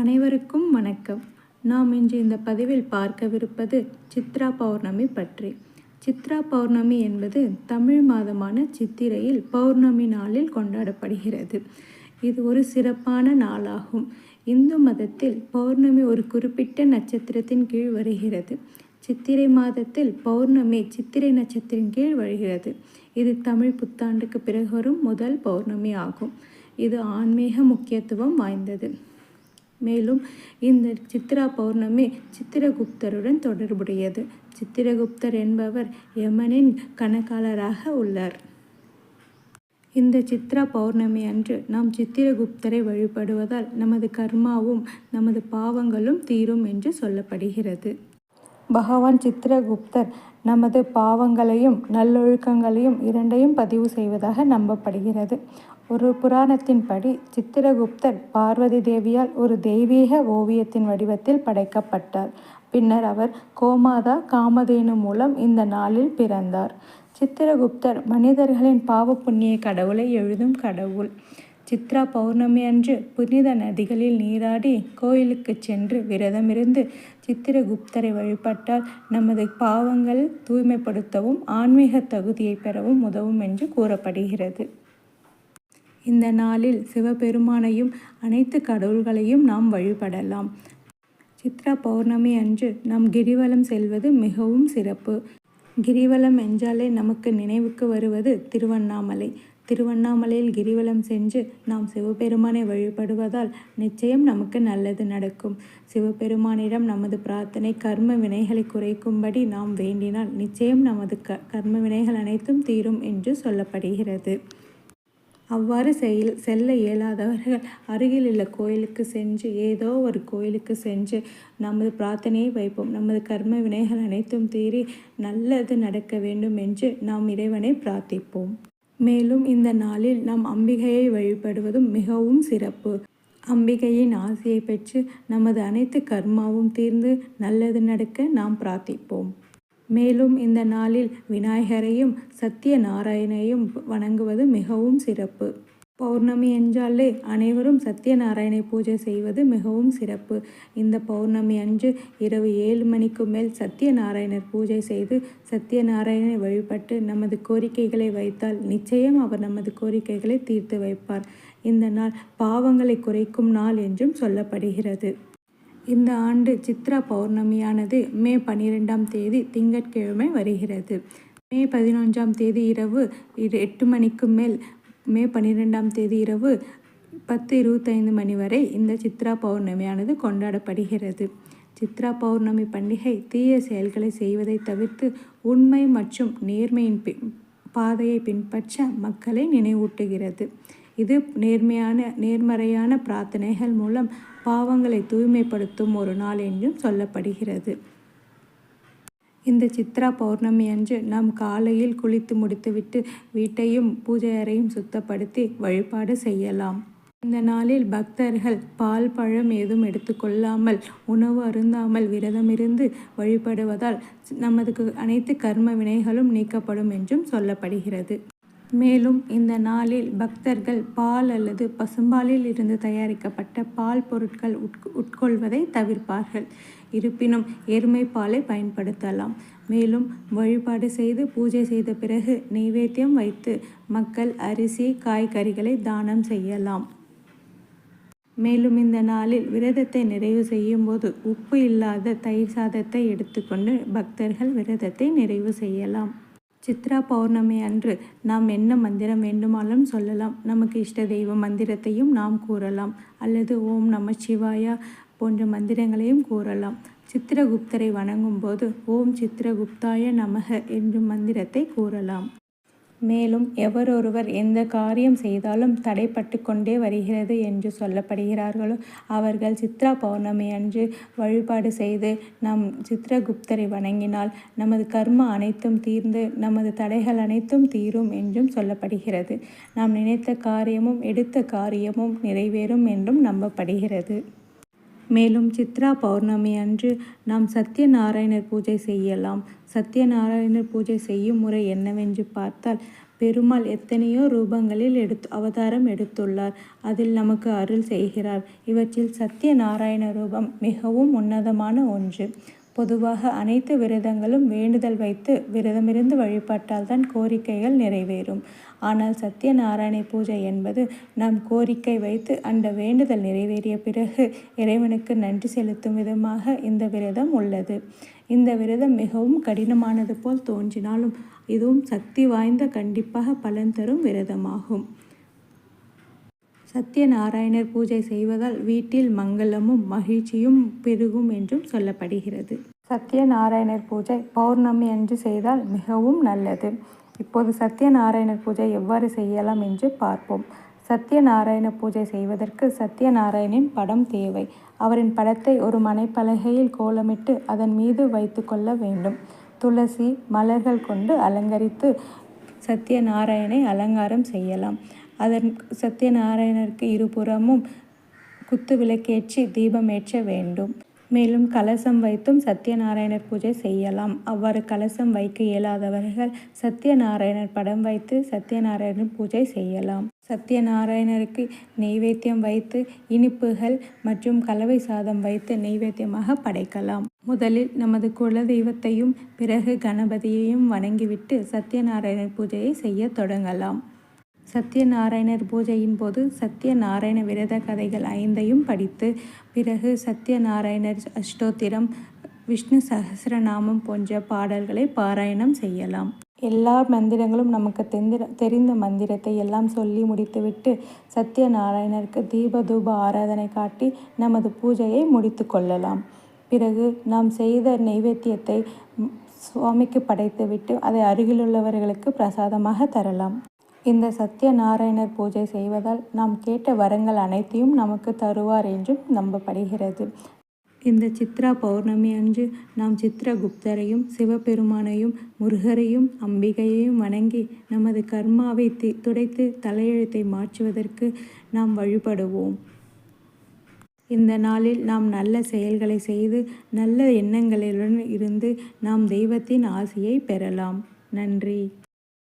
அனைவருக்கும் வணக்கம். நாம் இன்று இந்த பதிவில் பார்க்கவிருப்பது சித்ரா பௌர்ணமி பற்றி. சித்ரா பௌர்ணமி என்பது தமிழ் மாதமான சித்திரையில் பௌர்ணமி நாளில் கொண்டாடப்படுகிறது. இது ஒரு சிறப்பான நாளாகும். இந்து மதத்தில் பௌர்ணமி ஒரு குறிப்பிட்ட நட்சத்திரத்தின் கீழ் வருகிறது. சித்திரை மாதத்தில் பௌர்ணமி சித்திரை நட்சத்திரத்தின் கீழ் வருகிறது. இது தமிழ் புத்தாண்டுக்கு பிறகு வரும் முதல் பௌர்ணமி ஆகும். இது ஆன்மீக முக்கியத்துவம் வாய்ந்தது. மேலும் இந்த சித்ரா பௌர்ணமி சித்திரகுப்தருடன் தொடர்புடையது. சித்திரகுப்தர் என்பவர் யமனின் கணக்காளராக உள்ளார். இந்த சித்ரா பௌர்ணமி அன்று நாம் சித்திரகுப்தரை வழிபடுவதால் நமது கர்மாவும் நமது பாவங்களும் தீரும் என்று சொல்லப்படுகிறது. பகவான் சித்திரகுப்தர் நமது பாவங்களையும் நல்லொழுக்கங்களையும் இரண்டையும் பதிவு செய்வதாக நம்பப்படுகிறது. ஒரு புராணத்தின்படி சித்திரகுப்தர் பார்வதி தேவியால் ஒரு தெய்வீக ஓவியத்தின் வடிவத்தில் படைக்கப்பட்டார். பின்னர் அவர் கோமாதா காமதேனு மூலம் இந்த நாளில் பிறந்தார். சித்திரகுப்தர் மனிதர்களின் பாவ புண்ணிய கடவுளை எழுதும் கடவுள். சித்ரா பௌர்ணமி அன்று புனித நதிகளில் நீராடி கோயிலுக்கு சென்று விரதமிருந்து சித்திரகுப்தரை வழிபட்டால் நமது பாவங்கள் தூய்மைப்படுத்தவும் ஆன்மீக தகுதியை பெறவும் உதவும் என்று கூறப்படுகிறது. இந்த நாளில் சிவபெருமானையும் அனைத்து கடவுள்களையும் நாம் வழிபடலாம். சித்ரா பௌர்ணமி அன்று நாம் கிரிவலம் செல்வது மிகவும் சிறப்பு. கிரிவலம் என்றாலே நமக்கு நினைவுக்கு வருவது திருவண்ணாமலை. திருவண்ணாமலையில் கிரிவலம் சென்று நாம் சிவபெருமானை வழிபடுவதால் நிச்சயம் நமக்கு நல்லது நடக்கும். சிவபெருமானிடம் நமது பிரார்த்தனை கர்ம வினைகளை குறைக்கும்படி நாம் வேண்டினால் நிச்சயம் நமது கர்ம வினைகள் அனைத்தும் தீரும் என்று சொல்லப்படுகிறது. அவ்வாறு செல்ல இயலாதவர்கள் அருகில் உள்ள கோயிலுக்கு சென்று ஏதோ ஒரு கோயிலுக்கு சென்று நமது பிரார்த்தனையை வைப்போம். நமது கர்ம வினைகள் அனைத்தும் தீரி நல்லது நடக்க வேண்டும் என்று நாம் இறைவனை பிரார்த்திப்போம். மேலும் இந்த நாளில் நாம் அம்பிகையை வழிபடுவதும் மிகவும் சிறப்பு. அம்பிகையின் ஆசையை பெற்று நமது அனைத்து கர்மாவும் தீர்ந்து நல்லது நடக்க நாம் பிரார்த்திப்போம். மேலும் இந்த நாளில் விநாயகரையும் சத்யநாராயணையும் வணங்குவது மிகவும் சிறப்பு. பௌர்ணமி என்றாலே அனைவரும் சத்யநாராயணை பூஜை செய்வது மிகவும் சிறப்பு. இந்த பௌர்ணமி அன்று இரவு 7 மணிக்கு மேல் சத்யநாராயணர் பூஜை செய்து சத்யநாராயணனை வழிபட்டு நமது கோரிக்கைகளை வைத்தால் நிச்சயம் அவர் நமது கோரிக்கைகளை தீர்த்து வைப்பார். இந்த நாள் பாவங்களை குறைக்கும் நாள் என்றும் சொல்லப்படுகிறது. இந்த ஆண்டு சித்ரா பௌர்ணமியானது மே 12ஆம் தேதி திங்கட்கிழமை வருகிறது. மே 11ஆம் தேதி இரவு 8 மணிக்கு மேல் மே 12ஆம் தேதி இரவு 10:25 மணி வரை இந்த சித்ரா பௌர்ணமியானது கொண்டாடப்படுகிறது. சித்ரா பௌர்ணமி பண்டிகை தீய செயல்களை செய்வதை தவிர்த்து உண்மை மற்றும் நேர்மையின் பாதையை பின்பற்ற மக்களை நினைவூட்டுகிறது. இது நேர்மறையான பிரார்த்தனைகள் மூலம் பாவங்களை தூய்மைப்படுத்தும் ஒரு நாள் என்றும் சொல்லப்படுகிறது. இந்த சித்ரா பௌர்ணமி அன்று நாம் காலையில் குளித்து முடித்துவிட்டு வீட்டையும் பூஜை அறையும் சுத்தப்படுத்தி வழிபாடு செய்யலாம். இந்த நாளில் பக்தர்கள் பால் பழம் ஏதும் எடுத்துக்கொள்ளாமல் உணவு அருந்தாமல் விரதமிருந்து வழிபடுவதால் நமது அனைத்து கர்ம வினைகளும் நீக்கப்படும் என்றும் சொல்லப்படுகிறது. மேலும் இந்த நாளில் பக்தர்கள் பால் அல்லது பசும்பாலில் இருந்து தயாரிக்கப்பட்ட பால் பொருட்கள் உட்கொள்வதை தவிர்ப்பார்கள். இருப்பினும் எருமை பாலை பயன்படுத்தலாம். மேலும் வழிபாடு செய்து பூஜை செய்த பிறகு நெய்வேத்தியம் வைத்து மக்கள் அரிசி காய்கறிகளை தானம் செய்யலாம். மேலும் இந்த நாளில் விரதத்தை நிறைவு செய்யும் போது உப்பு இல்லாத தயிர் சாதத்தை எடுத்துக்கொண்டு பக்தர்கள் விரதத்தை நிறைவு செய்யலாம். சித்ரா பௌர்ணமி அன்று நாம் என்ன மந்திரம் வேண்டுமானாலும் சொல்லலாம். நமக்கு இஷ்ட தெய்வ மந்திரத்தையும் நாம் கூறலாம் அல்லது ஓம் நமசிவாயா போன்ற மந்திரங்களையும் கூறலாம். சித்திரகுப்தரை வணங்கும் போது ஓம் சித்திரகுப்தாய நமக என்னும் மந்திரத்தை கூறலாம். மேலும் எவரொருவர் எந்த காரியம் செய்தாலும் தடைப்பட்டு கொண்டே வருகிறது என்று சொல்லப்படுகிறார்களோ அவர்கள் சித்ரா பௌர்ணமி அன்று வழிபாடு செய்து நம் சித்திரகுப்தரை வணங்கினால் நமது கர்ம அனைத்தும் தீர்ந்து நமது தடைகள் அனைத்தும் தீரும் என்றும் சொல்லப்படுகிறது. நாம் நினைத்த காரியமும் எடுத்த காரியமும் நிறைவேறும் என்றும் நம்பப்படுகிறது. மேலும் சித்ரா பௌர்ணமி அன்று நாம் சத்யநாராயணர் பூஜை செய்யலாம். சத்யநாராயணர் பூஜை செய்யும் முறை என்னவென்று பார்த்தால் பெருமாள் எத்தனையோ ரூபங்களில் அவதாரம் எடுத்துள்ளார். அதில் நமக்கு அருள் செய்கிறார். இவற்றில் சத்யநாராயண ரூபம் மிகவும் உன்னதமான ஒன்று. பொதுவாக அனைத்து விரதங்களும் வேண்டுதல் வைத்து விரதமிருந்து வழிபட்டால்தான் கோரிக்கைகள் நிறைவேறும். ஆனால் சத்யநாராயண பூஜை என்பது நாம் கோரிக்கை வைத்து அந்த வேண்டுதல் நிறைவேறிய பிறகு இறைவனுக்கு நன்றி செலுத்தும் விதமாக இந்த விரதம் உள்ளது. இந்த விரதம் மிகவும் கடினமானது போல் தோன்றினாலும் இதுவும் சக்தி வாய்ந்த கண்டிப்பாக பலன் தரும் விரதமாகும். சத்யநாராயணர் பூஜை செய்வதால் வீட்டில் மங்களமும் மகிழ்ச்சியும் பெருகும் என்றும் சொல்லப்படுகிறது. சத்யநாராயணர் பூஜை பௌர்ணமி அன்று செய்தால் மிகவும் நல்லது. இப்போது சத்யநாராயணர் பூஜை எவ்வாறு செய்யலாம் என்று பார்ப்போம். சத்யநாராயண பூஜை செய்வதற்கு சத்யநாராயணின் படம் தேவை. அவரின் படத்தை ஒரு மனைப்பலகையில் கோலமிட்டு அதன் மீது வைத்து கொள்ள வேண்டும். துளசி மலர்கள் கொண்டு அலங்கரித்து சத்யநாராயணை அலங்காரம் செய்யலாம். அதன் சத்யநாராயணருக்கு இருபுறமும் குத்து விளக்கேற்றி தீபம் ஏற்ற வேண்டும். மேலும் கலசம் வைத்தும் சத்யநாராயணர் பூஜை செய்யலாம். அவ்வாறு கலசம் வைக்க இயலாதவர்கள் சத்யநாராயணர் படம் வைத்து சத்யநாராயணர் பூஜை செய்யலாம். சத்யநாராயணருக்கு நெய்வேத்தியம் வைத்து இனிப்புகள் மற்றும் கலவை சாதம் வைத்து நெய்வேத்தியமாக படைக்கலாம். முதலில் நமது குலதெய்வத்தையும் பிறகு கணபதியையும் வணங்கிவிட்டு சத்யநாராயணர் பூஜையை செய்ய தொடங்கலாம். சத்யநாராயணர் பூஜையின் போது சத்யநாராயண விரத கதைகள் 5ஐயும் படித்து பிறகு சத்யநாராயணர் அஷ்டோத்திரம், விஷ்ணு சஹஸ்ரநாமம் போன்ற பாடல்களை பாராயணம் செய்யலாம். எல்லா மந்திரங்களும் நமக்கு தெரிந்த மந்திரத்தை எல்லாம் சொல்லி முடித்துவிட்டு சத்யநாராயணருக்கு தீபதூப ஆராதனை காட்டி நமது பூஜையை முடித்து கொள்ளலாம். பிறகு நாம் செய்த நெய்வேத்தியத்தை சுவாமிக்கு படைத்துவிட்டு அதை அருகிலுள்ளவர்களுக்கு பிரசாதமாக தரலாம். இந்த சத்யநாராயணர் பூஜை செய்வதால் நாம் கேட்ட வரங்கள் அனைத்தையும் நமக்கு தருவார் என்றும் நம்பப்படுகிறது. இந்த சித்ரா பௌர்ணமி அன்று நாம் சித்ரகுப்தரையும் சிவபெருமானையும் முருகரையும் அம்பிகையையும் வணங்கி நமது கர்மாவை துடைத்து தலையெழுத்தை மாற்றுவதற்கு நாம் வழிபடுவோம். இந்த நாளில் நாம் நல்ல செயல்களை செய்து நல்ல எண்ணங்களுடன் இருந்து நாம் தெய்வத்தின் ஆசியை பெறலாம். நன்றி.